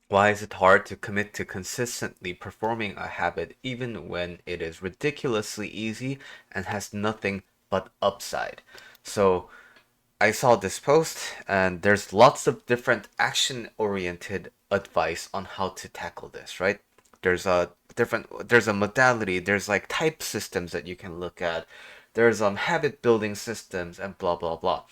Why is it hard to commit to consistently performing a habit even when it is ridiculously easy and has nothing but upside? So, I saw this post and there's lots of different action oriented advice on how to tackle this, right? There's a modality, there's like type systems that you can look at. There's habit building systems and blah blah blah.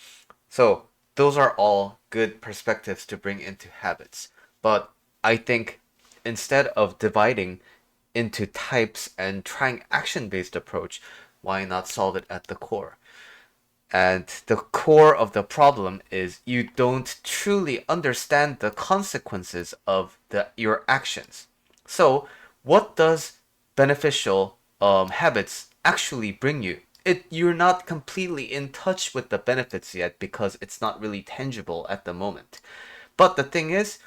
So, those are all good perspectives to bring into habits. But I think instead of dividing into types and trying action-based approach, why not solve it at the core? And the core of the problem is you don't truly understand the consequences of your actions. So, what does beneficial habits actually bring you? You're not completely in touch with the benefits yet because it's not really tangible at the moment. But the thing is,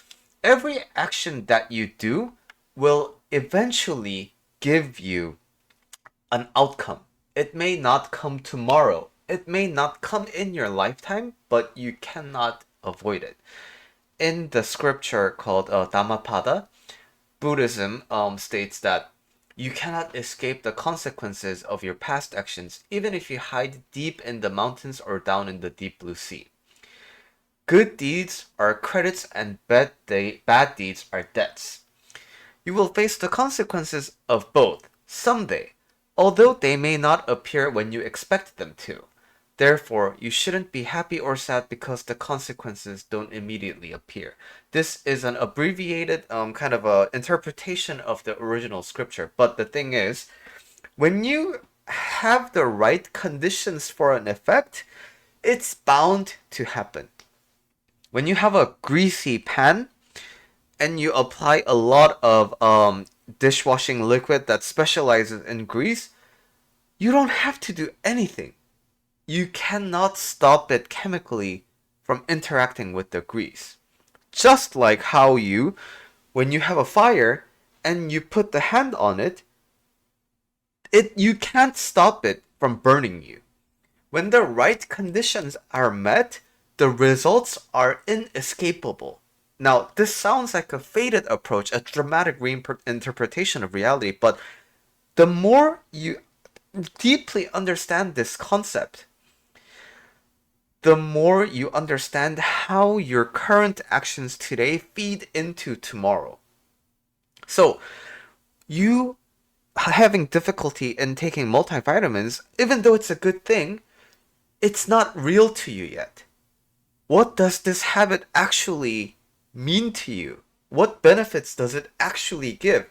every action that you do will eventually give you an outcome. It may not come tomorrow. It may not come in your lifetime, but you cannot avoid it. In the scripture called Dhammapada, Buddhism states that you cannot escape the consequences of your past actions, even if you hide deep in the mountains or down in the deep blue sea. Good deeds are credits and bad deeds are debts. You will face the consequences of both someday, although they may not appear when you expect them to. Therefore, you shouldn't be happy or sad because the consequences don't immediately appear. This is an abbreviated kind of a interpretation of the original scripture. But the thing is, when you have the right conditions for an effect, it's bound to happen. When you have a greasy pan, and you apply a lot of dishwashing liquid that specializes in grease, you don't have to do anything. You cannot stop it chemically from interacting with the grease. Just like how when you have a fire and you put the hand on it, you can't stop it from burning you. When the right conditions are met, the results are inescapable. Now, this sounds like a faded approach, a dramatic reinterpretation of reality, but the more you deeply understand this concept, the more you understand how your current actions today feed into tomorrow. So, you having difficulty in taking multivitamins, even though it's a good thing, it's not real to you yet. What does this habit actually mean to you? What benefits does it actually give?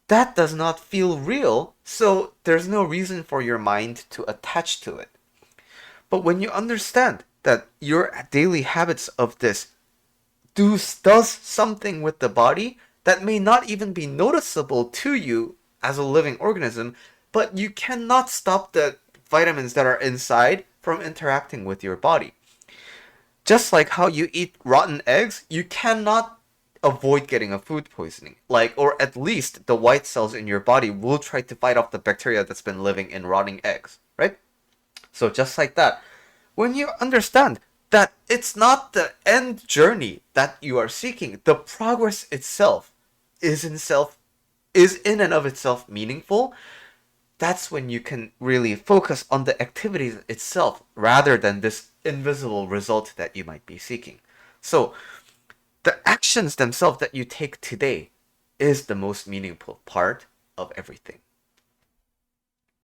That does not feel real, so there's no reason for your mind to attach to it. But when you understand that your daily habits of this does something with the body that may not even be noticeable to you as a living organism, but you cannot stop the vitamins that are inside from interacting with your body. Just like how you eat rotten eggs, you cannot avoid getting a food poisoning. Like, or at least the white cells in your body will try to fight off the bacteria that's been living in rotting eggs, right? So just like that, when you understand that it's not the end journey that you are seeking, the progress itself is in and of itself meaningful, that's when you can really focus on the activities itself rather than this invisible result that you might be seeking. So, the actions themselves that you take today is the most meaningful part of everything.